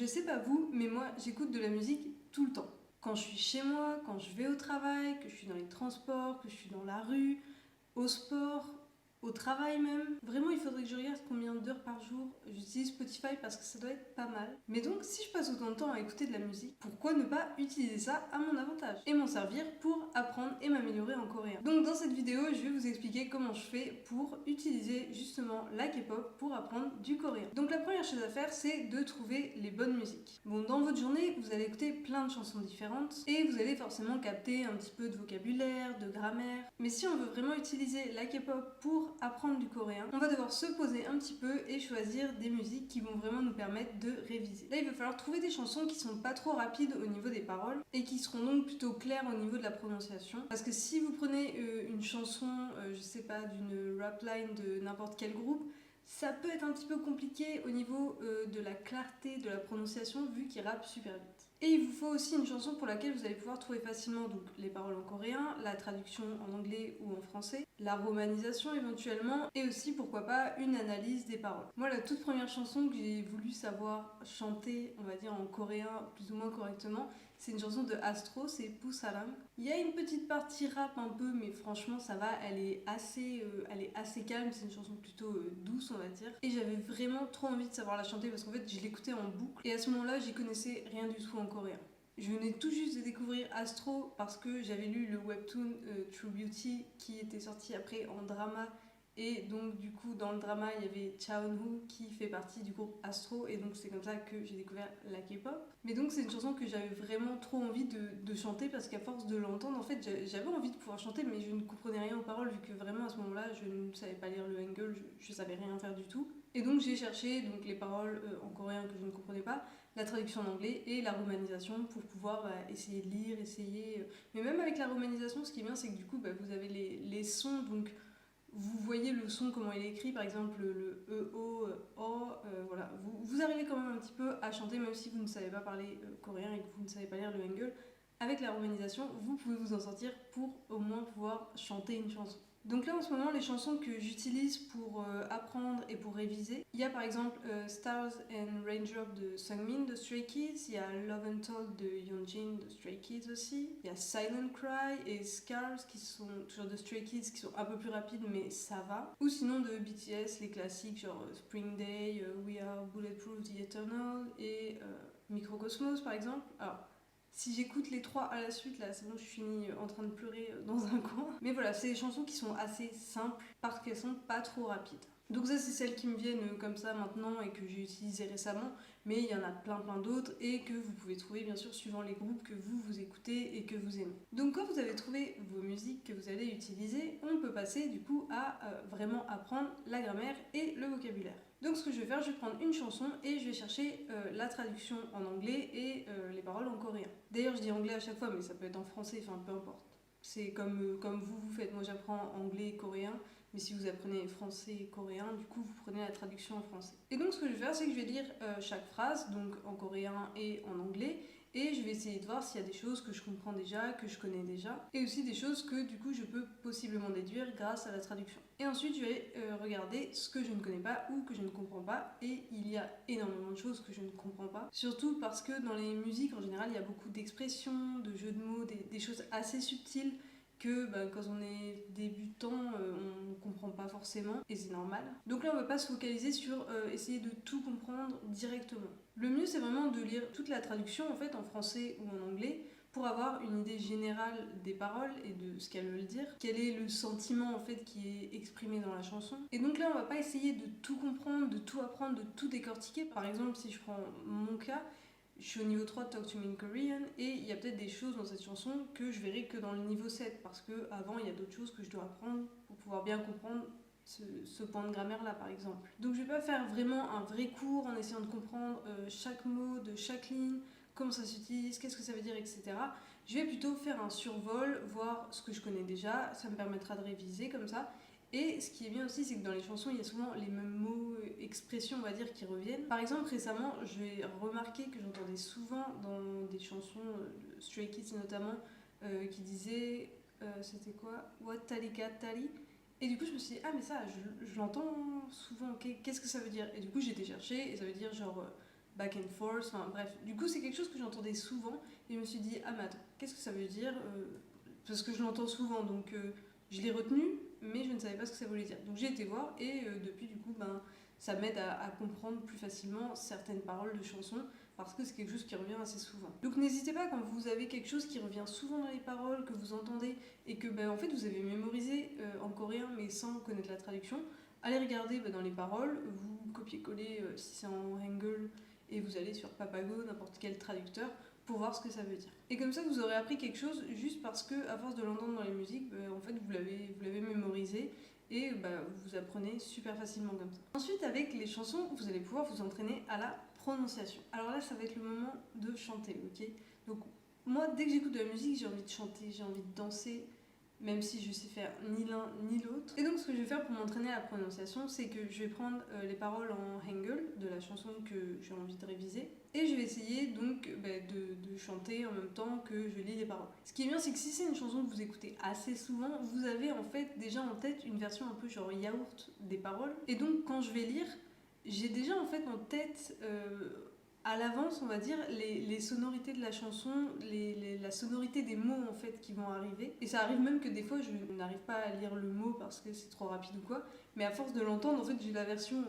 Je sais pas vous, mais moi j'écoute de la musique tout le temps. Quand je suis chez moi, quand je vais au travail, que je suis dans les transports, que je suis dans la rue, au sport, au travail même. Vraiment, il faudrait que je regarde combien d'heures par jour j'utilise Spotify parce que ça doit être pas mal. Mais donc, si je passe autant de temps à écouter de la musique, pourquoi ne pas utiliser ça à mon avantage et m'en servir pour apprendre et m'améliorer en coréen. Donc, dans cette vidéo, je vais vous expliquer comment je fais pour utiliser justement la K-pop pour apprendre du coréen. Donc, la première chose à faire, c'est de trouver les bonnes musiques. Bon, dans votre journée, vous allez écouter plein de chansons différentes et vous allez forcément capter un petit peu de vocabulaire, de grammaire. Mais si on veut vraiment utiliser la K-pop pour apprendre du coréen, on va devoir se poser un petit peu et choisir des musiques qui vont vraiment nous permettre de réviser. Là, il va falloir trouver des chansons qui sont pas trop rapides au niveau des paroles et qui seront donc plutôt claires au niveau de la prononciation. Parce que si vous prenez une chanson, je sais pas, d'une rap line de n'importe quel groupe, ça peut être un petit peu compliqué au niveau de la clarté de la prononciation vu qu'il rappe super vite. Et il vous faut aussi une chanson pour laquelle vous allez pouvoir trouver facilement donc, les paroles en coréen, la traduction en anglais ou en français, la romanisation éventuellement, et aussi pourquoi pas une analyse des paroles. Moi, la toute première chanson que j'ai voulu savoir chanter, on va dire en coréen plus ou moins correctement, c'est une chanson de Astro, c'est Pusalang. Il y a une petite partie rap un peu, mais franchement ça va, elle est assez calme, c'est une chanson plutôt douce on va dire. Et j'avais vraiment trop envie de savoir la chanter parce qu'en fait je l'écoutais en boucle et à ce moment-là j'y connaissais rien du tout en coréen. Je venais tout juste de découvrir Astro parce que j'avais lu le webtoon True Beauty qui était sorti après en drama. Et donc du coup dans le drama il y avait Cha Eun-woo qui fait partie du groupe Astro et donc c'est comme ça que j'ai découvert la K-pop. Mais donc c'est une chanson que j'avais vraiment trop envie de chanter parce qu'à force de l'entendre en fait j'avais envie de pouvoir chanter mais je ne comprenais rien aux paroles vu que vraiment à ce moment là je ne savais pas lire le hangul, je savais rien faire du tout. Et donc j'ai cherché donc, les paroles en coréen que je ne comprenais pas, la traduction en anglais et la romanisation pour pouvoir essayer de lire, mais même avec la romanisation ce qui est bien c'est que du coup vous avez les sons donc vous voyez le son, comment il est écrit, par exemple le E, O, O, voilà. Vous arrivez quand même un petit peu à chanter, même si vous ne savez pas parler coréen et que vous ne savez pas lire le hangul. Avec la romanisation, vous pouvez vous en sortir pour au moins pouvoir chanter une chanson. Donc là en ce moment les chansons que j'utilise pour apprendre et pour réviser, il y a par exemple Stars and Raindrop de Sungmin de Stray Kids, il y a Love Untold de Yeonjin de Stray Kids aussi, il y a Silent Cry et Scars qui sont toujours de Stray Kids qui sont un peu plus rapides mais ça va, ou sinon de BTS les classiques genre Spring Day, We Are Bulletproof The Eternal et Microcosmos par exemple. Alors si j'écoute les trois à la suite, là, c'est bon, je finis en train de pleurer dans un coin. Mais voilà, c'est des chansons qui sont assez simples parce qu'elles sont pas trop rapides. Donc ça, c'est celles qui me viennent comme ça maintenant et que j'ai utilisées récemment. Mais il y en a plein d'autres et que vous pouvez trouver bien sûr suivant les groupes que vous écoutez et que vous aimez. Donc quand vous avez trouvé vos musiques que vous allez utiliser, on peut passer du coup à vraiment apprendre la grammaire et le vocabulaire. Donc ce que je vais faire, je vais prendre une chanson et je vais chercher la traduction en anglais et les paroles en coréen. D'ailleurs je dis anglais à chaque fois mais ça peut être en français, enfin peu importe. C'est comme vous faites, moi j'apprends anglais et coréen, mais si vous apprenez français et coréen, du coup vous prenez la traduction en français. Et donc ce que je vais faire c'est que je vais lire chaque phrase, donc en coréen et en anglais, et je vais essayer de voir s'il y a des choses que je comprends déjà, que je connais déjà, et aussi des choses que du coup je peux possiblement déduire grâce à la traduction. Et ensuite je vais regarder ce que je ne connais pas ou que je ne comprends pas, et il y a énormément de choses que je ne comprends pas, surtout parce que dans les musiques en général il y a beaucoup d'expressions, de jeux de mots, des choses assez subtiles que quand on est débutant, on ne comprend pas forcément, et c'est normal. Donc là, on ne va pas se focaliser sur essayer de tout comprendre directement. Le mieux, c'est vraiment de lire toute la traduction, en fait, en français ou en anglais, pour avoir une idée générale des paroles et de ce qu'elles veulent dire, quel est le sentiment en fait qui est exprimé dans la chanson. Et donc là on va pas essayer de tout comprendre, de tout apprendre, de tout décortiquer. Par exemple si je prends mon cas, je suis au niveau 3 de Talk to Me in Korean et il y a peut-être des choses dans cette chanson que je verrai que dans le niveau 7 parce qu'avant il y a d'autres choses que je dois apprendre pour pouvoir bien comprendre ce point de grammaire là par exemple. Donc je vais pas faire vraiment un vrai cours en essayant de comprendre chaque mot de chaque ligne, comment ça s'utilise, qu'est-ce que ça veut dire, etc. Je vais plutôt faire un survol, voir ce que je connais déjà, ça me permettra de réviser comme ça. Et ce qui est bien aussi, c'est que dans les chansons, il y a souvent les mêmes mots, expressions, on va dire, qui reviennent. Par exemple, récemment, j'ai remarqué que j'entendais souvent dans des chansons de Stray Kids notamment, qui disaient, c'était quoi, What Talika Tali. Et du coup, je me suis dit, ah, mais ça, je l'entends souvent, qu'est-ce que ça veut dire? Et du coup, j'ai été chercher, et ça veut dire genre back and forth, enfin bref. Du coup, c'est quelque chose que j'entendais souvent et je me suis dit, ah mais attends, qu'est-ce que ça veut dire parce que je l'entends souvent, donc je l'ai retenu, mais je ne savais pas ce que ça voulait dire. Donc j'ai été voir et depuis, du coup, ça m'aide à comprendre plus facilement certaines paroles de chansons parce que c'est quelque chose qui revient assez souvent. Donc n'hésitez pas, quand vous avez quelque chose qui revient souvent dans les paroles, que vous entendez et que en fait vous avez mémorisé en coréen mais sans connaître la traduction, allez regarder dans les paroles, vous copiez-collez si c'est en hangul et vous allez sur Papago, n'importe quel traducteur, pour voir ce que ça veut dire. Et comme ça, vous aurez appris quelque chose juste parce que, à force de l'entendre dans les musiques, en fait, vous l'avez mémorisé et vous apprenez super facilement comme ça. Ensuite, avec les chansons, vous allez pouvoir vous entraîner à la prononciation. Alors là, ça va être le moment de chanter, ok? Donc, moi, dès que j'écoute de la musique, j'ai envie de chanter, j'ai envie de danser, même si je sais faire ni l'un ni l'autre. Et donc ce que je vais faire pour m'entraîner à la prononciation, c'est que je vais prendre les paroles en hangul de la chanson que j'ai envie de réviser et je vais essayer donc de chanter en même temps que je lis les paroles. Ce qui est bien, c'est que si c'est une chanson que vous écoutez assez souvent, vous avez en fait déjà en tête une version un peu genre yaourt des paroles, et donc quand je vais lire, j'ai déjà en fait en tête à l'avance, on va dire, les sonorités de la chanson, la sonorité des mots en fait qui vont arriver. Et ça arrive même que des fois je n'arrive pas à lire le mot parce que c'est trop rapide ou quoi, mais à force de l'entendre, en fait j'ai la version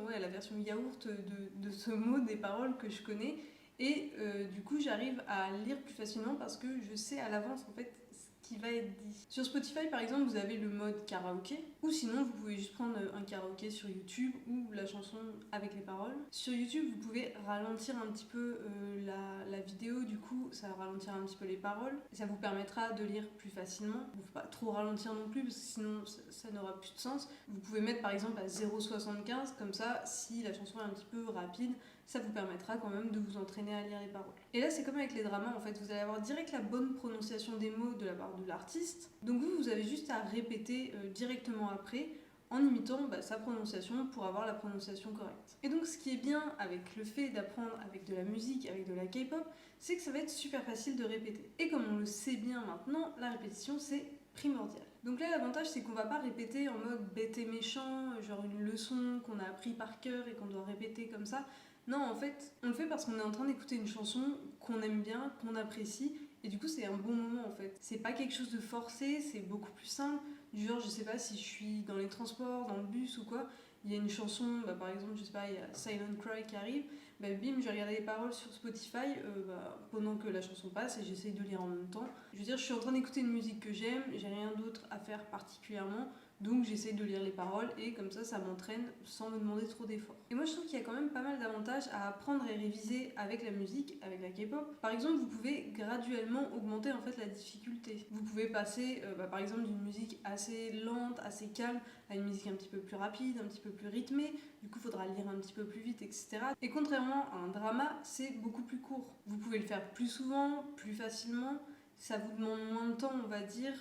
yaourt de ce mot, des paroles que je connais, et du coup j'arrive à lire plus facilement parce que je sais à l'avance en fait qui va être dit. Sur Spotify par exemple, vous avez le mode karaoké, ou sinon vous pouvez juste prendre un karaoké sur YouTube ou la chanson avec les paroles. Sur YouTube, vous pouvez ralentir un petit peu la vidéo, du coup ça ralentira un petit peu les paroles et ça vous permettra de lire plus facilement. Il ne faut pas trop ralentir non plus parce que sinon ça n'aura plus de sens. Vous pouvez mettre par exemple à 0,75, comme ça si la chanson est un petit peu rapide, ça vous permettra quand même de vous entraîner à lire les paroles. Et là c'est comme avec les dramas en fait, vous allez avoir direct la bonne prononciation des mots de la part de l'artiste, donc vous avez juste à répéter directement après en imitant sa prononciation pour avoir la prononciation correcte. Et donc ce qui est bien avec le fait d'apprendre avec de la musique, avec de la K-pop, c'est que ça va être super facile de répéter. Et comme on le sait bien maintenant, la répétition c'est primordial. Donc là l'avantage c'est qu'on va pas répéter en mode bête et méchant, genre une leçon qu'on a appris par cœur et qu'on doit répéter comme ça. Non, en fait, on le fait parce qu'on est en train d'écouter une chanson qu'on aime bien, qu'on apprécie, et du coup c'est un bon moment en fait. C'est pas quelque chose de forcé, c'est beaucoup plus simple. Du genre, je sais pas, si je suis dans les transports, dans le bus ou quoi, il y a une chanson, par exemple, je sais pas, il y a Silent Cry qui arrive, bim, je vais regarder les paroles sur Spotify pendant que la chanson passe et j'essaye de lire en même temps. Je veux dire, je suis en train d'écouter une musique que j'aime, j'ai rien d'autre à faire particulièrement, donc j'essaye de lire les paroles et comme ça m'entraîne sans me demander trop d'efforts. Et moi je trouve qu'il y a quand même pas mal d'avantages à apprendre et réviser avec la musique, avec la K-pop. Par exemple, vous pouvez graduellement augmenter en fait la difficulté. Vous pouvez passer par exemple d'une musique assez lente, assez calme, à une musique un petit peu plus rapide, un petit peu plus rythmée. Du coup, il faudra lire un petit peu plus vite, etc. Et contrairement à un drama, c'est beaucoup plus court. Vous pouvez le faire plus souvent, plus facilement. Ça vous demande moins de temps, on va dire,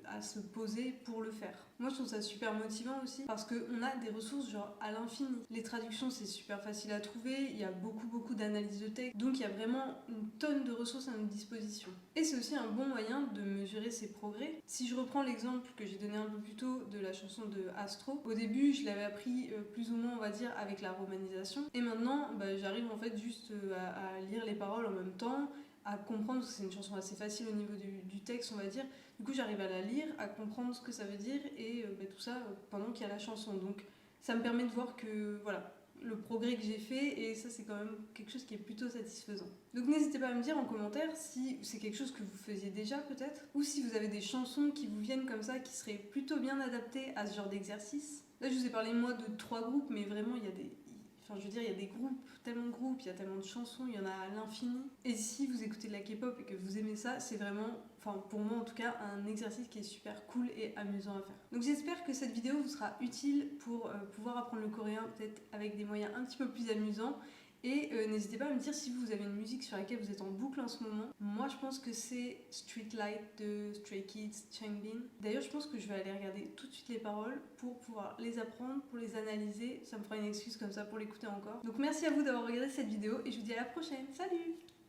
à se poser pour le faire. Moi je trouve ça super motivant aussi parce qu'on a des ressources genre à l'infini. Les traductions c'est super facile à trouver, il y a beaucoup d'analyses de texte, donc il y a vraiment une tonne de ressources à notre disposition. Et c'est aussi un bon moyen de mesurer ses progrès. Si je reprends l'exemple que j'ai donné un peu plus tôt de la chanson de Astro, au début je l'avais appris plus ou moins, on va dire, avec la romanisation, et maintenant j'arrive en fait juste à lire les paroles en même temps, à comprendre, parce que c'est une chanson assez facile au niveau du texte, on va dire. Du coup, j'arrive à la lire, à comprendre ce que ça veut dire, et tout ça pendant qu'il y a la chanson. Donc, ça me permet de voir que, voilà, le progrès que j'ai fait, et ça, c'est quand même quelque chose qui est plutôt satisfaisant. Donc, n'hésitez pas à me dire en commentaire si c'est quelque chose que vous faisiez déjà, peut-être, ou si vous avez des chansons qui vous viennent comme ça, qui seraient plutôt bien adaptées à ce genre d'exercice. Là, je vous ai parlé, moi, de 3 groupes, mais vraiment, il y a des... Enfin, je veux dire, il y a des groupes, tellement de groupes, il y a tellement de chansons, il y en a à l'infini. Et si vous écoutez de la K-pop et que vous aimez ça, c'est vraiment, enfin pour moi en tout cas, un exercice qui est super cool et amusant à faire. Donc j'espère que cette vidéo vous sera utile pour pouvoir apprendre le coréen, peut-être avec des moyens un petit peu plus amusants. Et n'hésitez pas à me dire si vous avez une musique sur laquelle vous êtes en boucle en ce moment. Moi je pense que c'est Streetlight de Stray Kids, Changbin. D'ailleurs je pense que je vais aller regarder tout de suite les paroles pour pouvoir les apprendre, pour les analyser. Ça me fera une excuse comme ça pour l'écouter encore. Donc merci à vous d'avoir regardé cette vidéo et je vous dis à la prochaine. Salut!